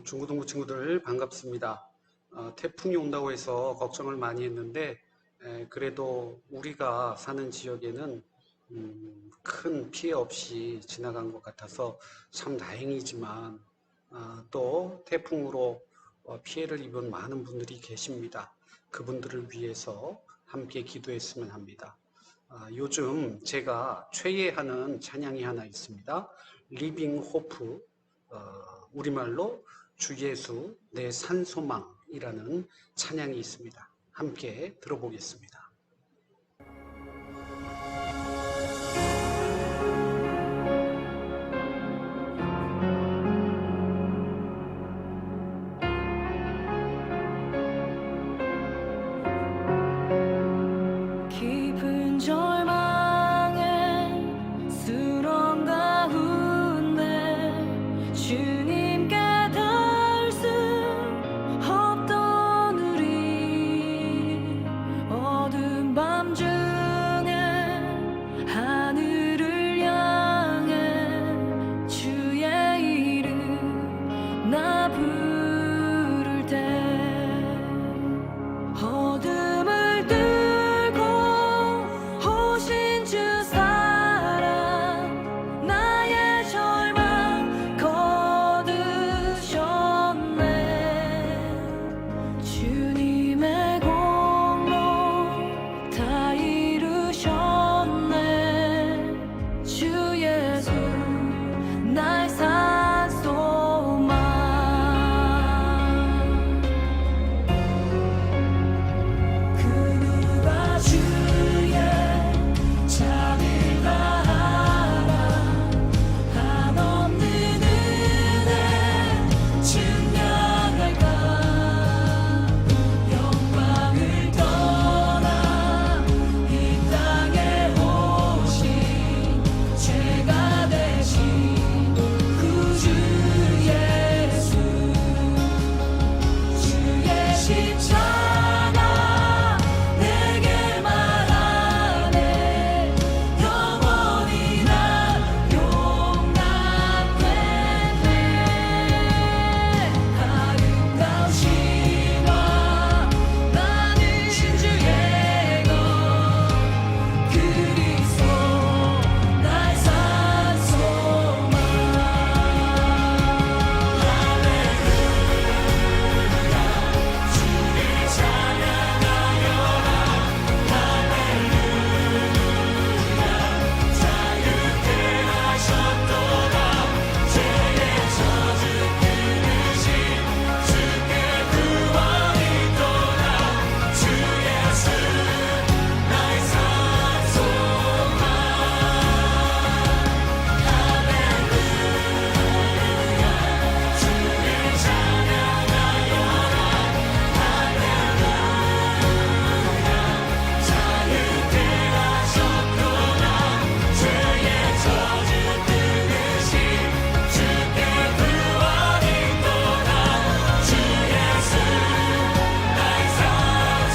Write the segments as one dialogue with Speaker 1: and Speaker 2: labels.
Speaker 1: 중고등부 친구들 반갑습니다. 태풍이 온다고 해서 걱정을 많이 했는데 그래도 우리가 사는 지역에는 큰 피해 없이 지나간 것 같아서 참 다행이지만 또 태풍으로 피해를 입은 많은 분들이 계십니다. 그분들을 위해서 함께 기도했으면 합니다. 요즘 제가 최애하는 찬양이 하나 있습니다. 리빙 호프, 우리말로 주 예수 내 산소망이라는 찬양이 있습니다. 함께 들어보겠습니다.
Speaker 2: 깊은 절망에 수렁 가운데 주님께 닿을 수 없던 우리 어두운 밤 중에 하늘을 향해 주의 이름 나 부를 때 어둠을 뚫고 오신 주 사랑 나의 절망 거두셨네 주님의 공로 다 이루셨네 주 예수 나의 산소망 그 누가 주의 자비를 알아 한없는 은혜 증명할까 영광을 떠나 이 땅에 오신 죄가 되신 구주 예수 주의 십자가 내게 말하네 영원히 난 용납됐네 아름다우시와 나는 주의 것 그리스도 나의 산소망 주를 찬양하여라 자유케 하셨도다 죄의 저주 끊으신 주께 구원이 있도다 주 예수 나의 산소망 할렐루야 주를 찬양하여라 자유케 하셨도다 죄의 저주 끊으신 주께 구원이 있도다 주 예수 나의 산소망 주 예수 나의 산소망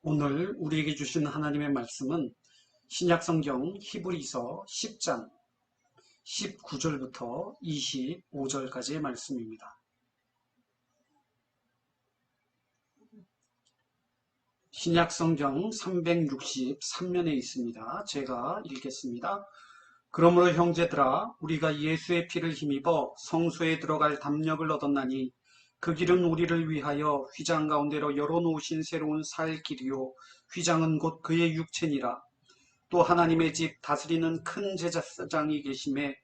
Speaker 1: 오늘 우리에게 주신 하나님의 말씀은 신약성경 히브리서 10장 19절부터 25절까지의 말씀입니다. 신약성경 363면에 있습니다. 제가 읽겠습니다. 그러므로 형제들아 우리가 예수의 피를 힘입어 성소에 들어갈 담력을 얻었나니 그 길은 우리를 위하여 휘장 가운데로 열어놓으신 새로운 살 길이요 휘장은 곧 그의 육체니라. 또 하나님의 집 다스리는 큰 제사장이 계심에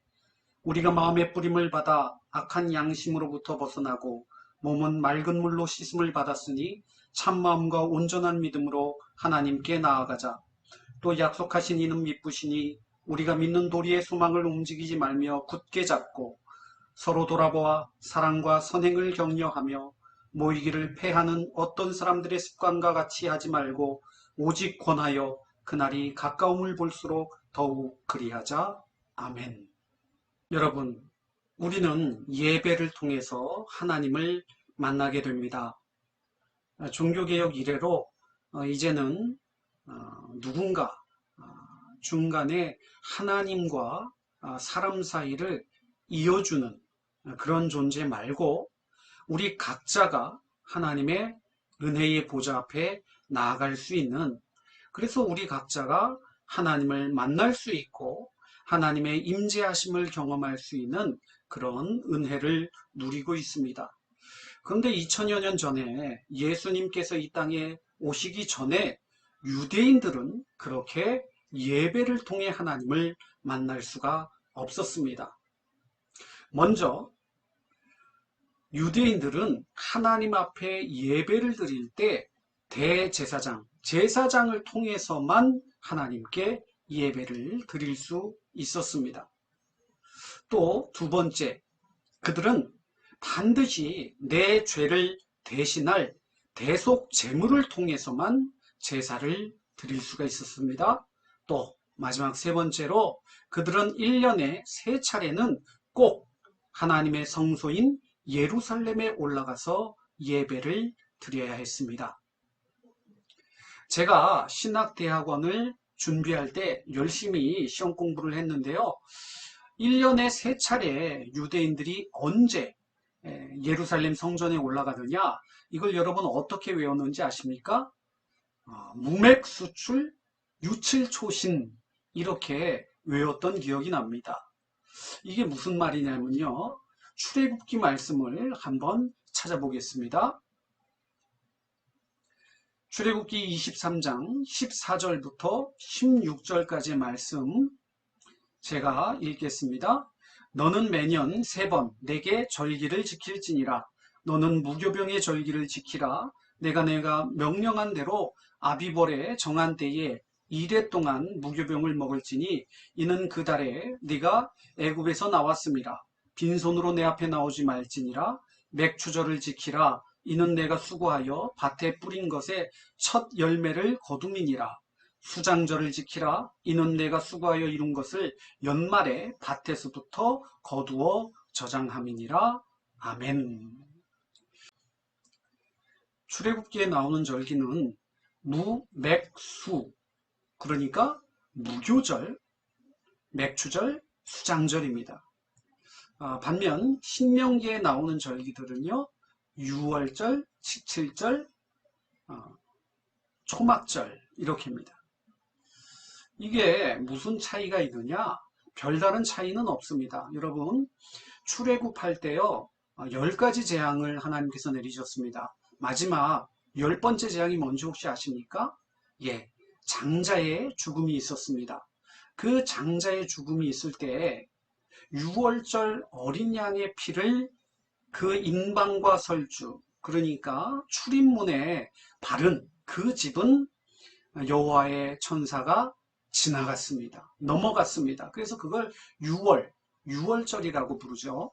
Speaker 1: 우리가 마음의 뿌림을 받아 악한 양심으로부터 벗어나고 몸은 맑은 물로 씻음을 받았으니 참마음과 온전한 믿음으로 하나님께 나아가자. 또 약속하신 이는 미쁘시니 우리가 믿는 도리의 소망을 움직이지 말며 굳게 잡고 서로 돌아보아 사랑과 선행을 격려하며 모이기를 패하는 어떤 사람들의 습관과 같이 하지 말고 오직 권하여 그날이 가까움을 볼수록 더욱 그리하자. 아멘. 여러분, 우리는 예배를 통해서 하나님을 만나게 됩니다. 종교개혁 이래로 이제는 누군가 중간에 하나님과 사람 사이를 이어주는 그런 존재 말고 우리 각자가 하나님의 은혜의 보좌 앞에 나아갈 수 있는, 그래서 우리 각자가 하나님을 만날 수 있고 하나님의 임재하심을 경험할 수 있는 그런 은혜를 누리고 있습니다. 그런데 2000여 년 전에 예수님께서 이 땅에 오시기 전에 유대인들은 그렇게 예배를 통해 하나님을 만날 수가 없었습니다. 먼저 유대인들은 하나님 앞에 예배를 드릴 때 대제사장, 제사장을 통해서만 하나님께 예배를 드릴 수 있었습니다. 또 두 번째, 그들은 반드시 내 죄를 대신할 대속 제물을 통해서만 제사를 드릴 수가 있었습니다. 또 마지막 세 번째로 그들은 1년에 3차례는 꼭 하나님의 성소인 예루살렘에 올라가서 예배를 드려야 했습니다. 제가 신학대학원을 준비할 때 열심히 시험 공부를 했는데요. 1년에 3차례 유대인들이 언제 예루살렘 성전에 올라가느냐, 이걸 여러분 어떻게 외웠는지 아십니까? 무맥수출 유칠초신 이렇게 외웠던 기억이 납니다. 이게 무슨 말이냐면요, 출애굽기 말씀을 한번 찾아보겠습니다. 출애굽기 23장 14절부터 16절까지의 말씀 제가 읽겠습니다. 너는 매년 3번 내게 절기를 지킬지니라. 너는 무교병의 절기를 지키라. 내가 명령한 대로 아비벌에 정한 때에 2대 동안 무교병을 먹을지니 이는 그 달에 네가 애굽에서 나왔음이라. 빈손으로 내 앞에 나오지 말지니라. 맥추절을 지키라. 이는 내가 수고하여 밭에 뿌린 것의 첫 열매를 거둠이니라. 수장절을 지키라. 이는 내가 수고하여 이룬 것을 연말에 밭에서부터 거두어 저장함이니라. 아멘. 출애굽기에 나오는 절기는 무, 맥, 수, 그러니까 무교절, 맥추절, 수장절입니다. 반면 신명기에 나오는 절기들은요, 유월절, 칠칠, 초막절 이렇게입니다. 이게 무슨 차이가 있느냐? 별다른 차이는 없습니다. 여러분, 출애굽할 때요, 10가지 재앙을 하나님께서 내리셨습니다. 마지막 10번째 재앙이 뭔지 혹시 아십니까? 예, 장자의 죽음이 있었습니다. 그 장자의 죽음이 있을 때 6월절 어린 양의 피를 그 인방과 설주, 그러니까 출입문에 바른 그 집은 여호와의 천사가 지나갔습니다. 넘어갔습니다. 그래서 그걸 유월절이라고 부르죠.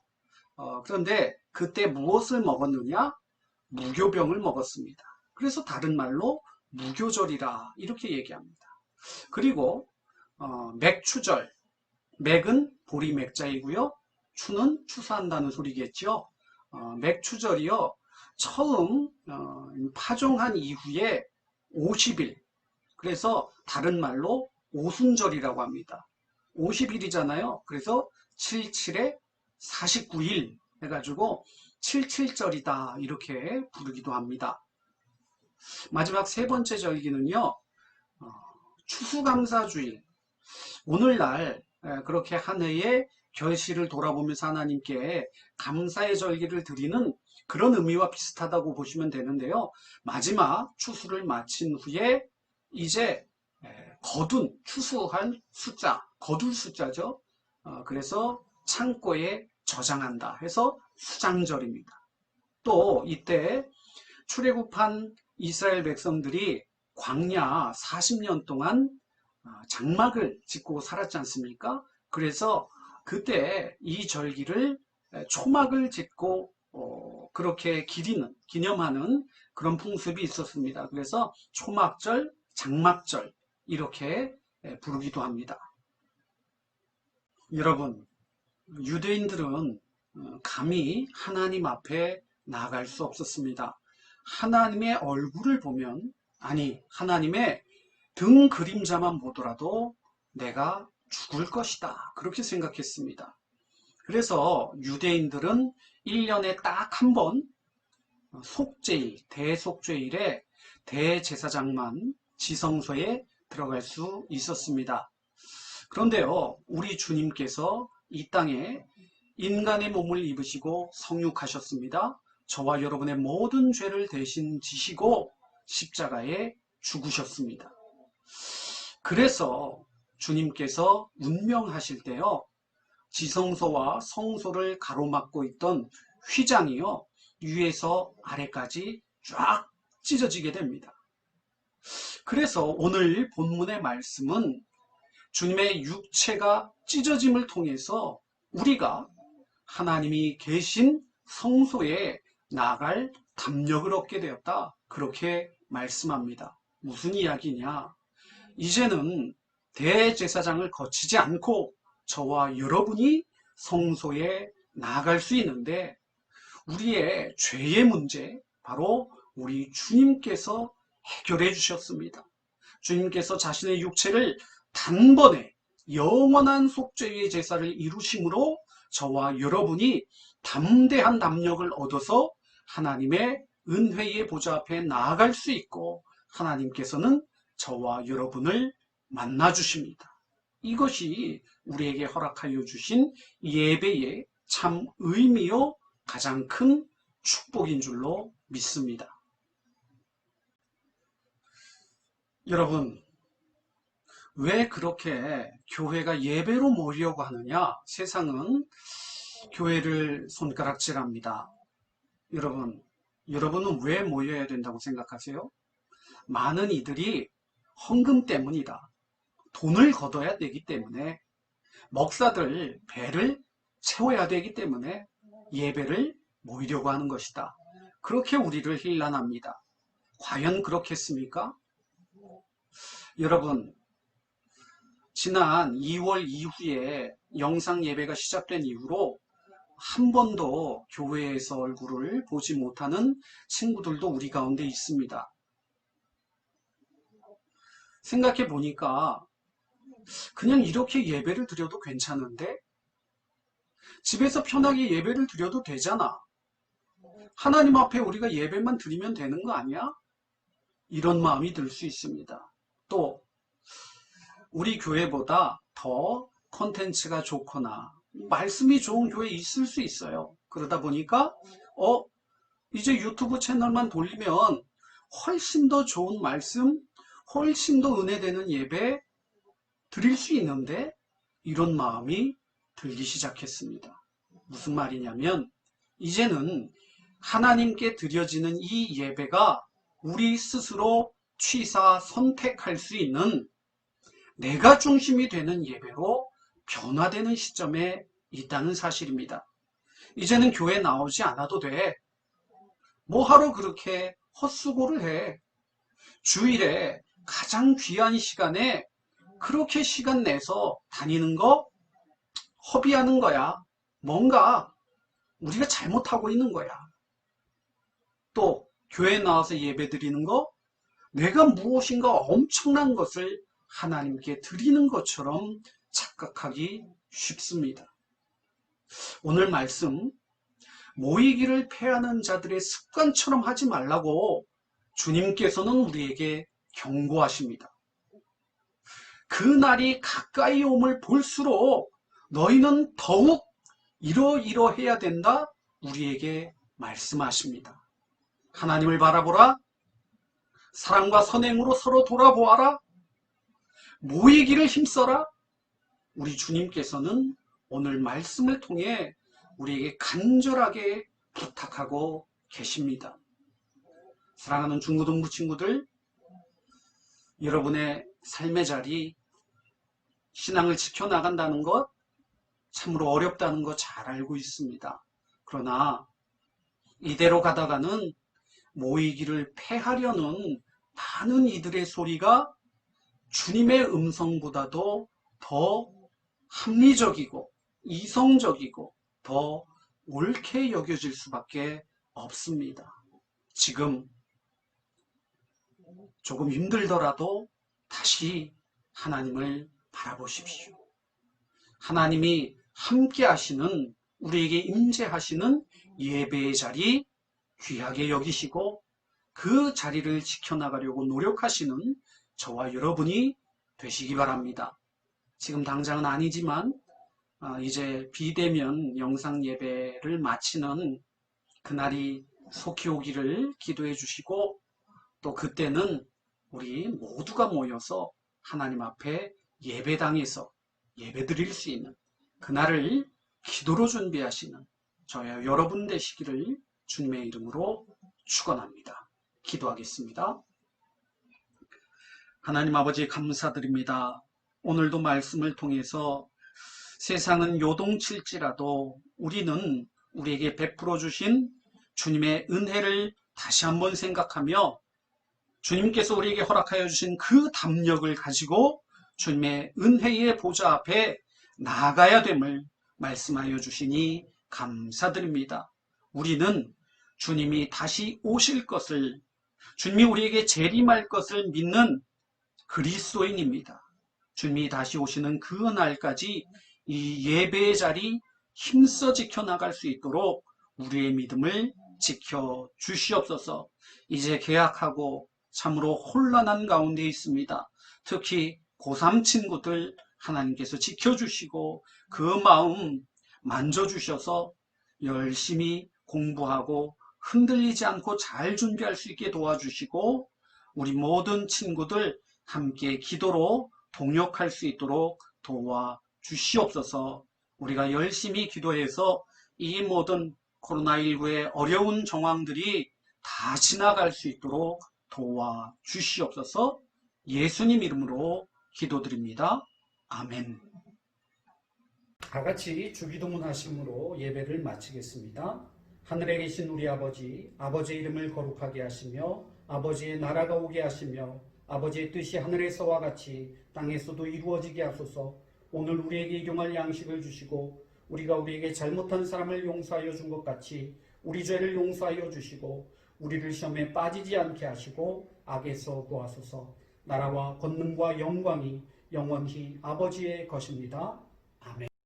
Speaker 1: 그런데 그때 무엇을 먹었느냐? 무교병을 먹었습니다. 그래서 다른 말로 무교절이라 이렇게 얘기합니다. 그리고 맥추절, 맥은 보리맥자이고요. 추는 추수한다는 소리겠죠. 맥추절이요, 처음 파종한 이후에 50일, 그래서 다른 말로 오순절이라고 합니다. 50일이잖아요. 그래서 77에 49일 해가지고 77절이다 이렇게 부르기도 합니다. 마지막 세 번째 절기는요, 추수감사주일. 오늘날 그렇게 한 해의 결실을 돌아보면서 하나님께 감사의 절기를 드리는 그런 의미와 비슷하다고 보시면 되는데요. 마지막 추수를 마친 후에 이제 추수한 숫자, 거둘 숫자죠. 그래서 창고에 저장한다 해서 수장절입니다. 또 이때 출애굽한 이스라엘 백성들이 광야 40년 동안 장막을 짓고 살았지 않습니까? 그래서 그때 이 절기를 초막을 짓고 그렇게 기념하는 그런 풍습이 있었습니다. 그래서 초막절, 장막절 이렇게 부르기도 합니다. 여러분, 유대인들은 감히 하나님 앞에 나갈 수 없었습니다. 하나님의 얼굴을 보면, 아니 하나님의 등 그림자만 보더라도 내가 죽을 것이다, 그렇게 생각했습니다. 그래서 유대인들은 1년에 딱 한 번 속죄일, 대속죄일에 대제사장만 지성소에 들어갈 수 있었습니다. 그런데요, 우리 주님께서 이 땅에 인간의 몸을 입으시고 성육하셨습니다. 저와 여러분의 모든 죄를 대신 지시고 십자가에 죽으셨습니다. 그래서 주님께서 운명하실 때요, 지성소와 성소를 가로막고 있던 휘장이요, 위에서 아래까지 쫙 찢어지게 됩니다. 그래서 오늘 본문의 말씀은 주님의 육체가 찢어짐을 통해서 우리가 하나님이 계신 성소에 나갈 담력을 얻게 되었다, 그렇게 말씀합니다. 무슨 이야기냐? 이제는 대제사장을 거치지 않고 저와 여러분이 성소에 나아갈 수 있는데, 우리의 죄의 문제, 바로 우리 주님께서 해결해 주셨습니다. 주님께서 자신의 육체를 단번에 영원한 속죄의 제사를 이루심으로 저와 여러분이 담대한 담력을 얻어서 하나님의 은혜의 보좌 앞에 나아갈 수 있고, 하나님께서는 저와 여러분을 만나 주십니다. 이것이 우리에게 허락하여 주신 예배의 참 의미요 가장 큰 축복인 줄로 믿습니다. 여러분, 왜 그렇게 교회가 예배로 모이려고 하느냐? 세상은 교회를 손가락질합니다. 여러분은 왜 모여야 된다고 생각하세요? 많은 이들이 헌금 때문이다, 돈을 걷어야 되기 때문에, 목사들 배를 채워야 되기 때문에 예배를 모이려고 하는 것이다, 그렇게 우리를 힐난합니다. 과연 그렇겠습니까? 여러분, 지난 2월 이후에 영상 예배가 시작된 이후로 한 번도 교회에서 얼굴을 보지 못하는 친구들도 우리 가운데 있습니다. 생각해 보니까 그냥 이렇게 예배를 드려도 괜찮은데, 집에서 편하게 예배를 드려도 되잖아, 하나님 앞에 우리가 예배만 드리면 되는 거 아니야? 이런 마음이 들 수 있습니다. 또 우리 교회보다 더 콘텐츠가 좋거나 말씀이 좋은 교회 있을 수 있어요. 그러다 보니까 이제 유튜브 채널만 돌리면 훨씬 더 좋은 말씀, 훨씬 더 은혜되는 예배 드릴 수 있는데, 이런 마음이 들기 시작했습니다. 무슨 말이냐면, 이제는 하나님께 드려지는 이 예배가 우리 스스로 취사 선택할 수 있는 내가 중심이 되는 예배로 변화되는 시점에 있다는 사실입니다. 이제는 교회 나오지 않아도 돼. 뭐하러 그렇게 헛수고를 해? 주일에 가장 귀한 시간에 그렇게 시간 내서 다니는 거 허비하는 거야. 뭔가 우리가 잘못하고 있는 거야. 또 교회 나와서 예배 드리는 거, 내가 무엇인가 엄청난 것을 하나님께 드리는 것처럼 착각하기 쉽습니다. 오늘 말씀, 모이기를 패하는 자들의 습관처럼 하지 말라고 주님께서는 우리에게 경고하십니다. 그 날이 가까이 옴을 볼수록 너희는 더욱 이러이러해야 된다, 우리에게 말씀하십니다. 하나님을 바라보라. 사랑과 선행으로 서로 돌아보아라. 모이기를 힘써라. 우리 주님께서는 오늘 말씀을 통해 우리에게 간절하게 부탁하고 계십니다. 사랑하는 중고등부 친구들, 여러분의 삶의 자리, 신앙을 지켜나간다는 것, 참으로 어렵다는 거 잘 알고 있습니다. 그러나 이대로 가다가는 모이기를 패하려는 많은 이들의 소리가 주님의 음성보다도 더 합리적이고 이성적이고 더 옳게 여겨질 수밖에 없습니다. 지금 조금 힘들더라도 다시 하나님을 바라보십시오. 하나님이 함께 하시는, 우리에게 임재하시는 예배의 자리 귀하게 여기시고 그 자리를 지켜나가려고 노력하시는 저와 여러분이 되시기 바랍니다. 지금 당장은 아니지만 이제 비대면 영상 예배를 마치는 그날이 속히 오기를 기도해 주시고, 또 그때는 우리 모두가 모여서 하나님 앞에 예배당에서 예배 드릴 수 있는 그날을 기도로 준비하시는 저와 여러분 되시기를 주님의 이름으로 축원합니다. 기도하겠습니다. 하나님 아버지 감사드립니다. 오늘도 말씀을 통해서 세상은 요동칠지라도 우리는 우리에게 베풀어 주신 주님의 은혜를 다시 한번 생각하며 주님께서 우리에게 허락하여 주신 그 담력을 가지고 주님의 은혜의 보좌 앞에 나아가야 됨을 말씀하여 주시니 감사드립니다. 우리는 주님이 다시 오실 것을, 주님이 우리에게 재림할 것을 믿는 그리스도인입니다. 주님이 다시 오시는 그 날까지 이 예배의 자리 힘써 지켜나갈 수 있도록 우리의 믿음을 지켜 주시옵소서. 이제 개학하고 참으로 혼란한 가운데 있습니다. 특히 고3 친구들 하나님께서 지켜주시고 그 마음 만져주셔서 열심히 공부하고 흔들리지 않고 잘 준비할 수 있게 도와주시고, 우리 모든 친구들 함께 기도로 동역할 수 있도록 도와주시옵소서. 우리가 열심히 기도해서 이 모든 코로나19의 어려운 정황들이 다 지나갈 수 있도록 도와주시옵소서. 예수님 이름으로 기도드립니다. 아멘. 다 같이 주기도문 하심으로 예배를 마치겠습니다. 하늘에 계신 우리 아버지, 아버지의 이름을 거룩하게 하시며 아버지의 나라가 오게 하시며 아버지의 뜻이 하늘에서와 같이 땅에서도 이루어지게 하소서. 오늘 우리에게 일용할 양식을 주시고 우리가 우리에게 잘못한 사람을 용서하여 준 것 같이 우리 죄를 용서하여 주시고 우리를 시험에 빠지지 않게 하시고 악에서 구하소서. 나라와 권능과 영광이 영원히 아버지의 것입니다.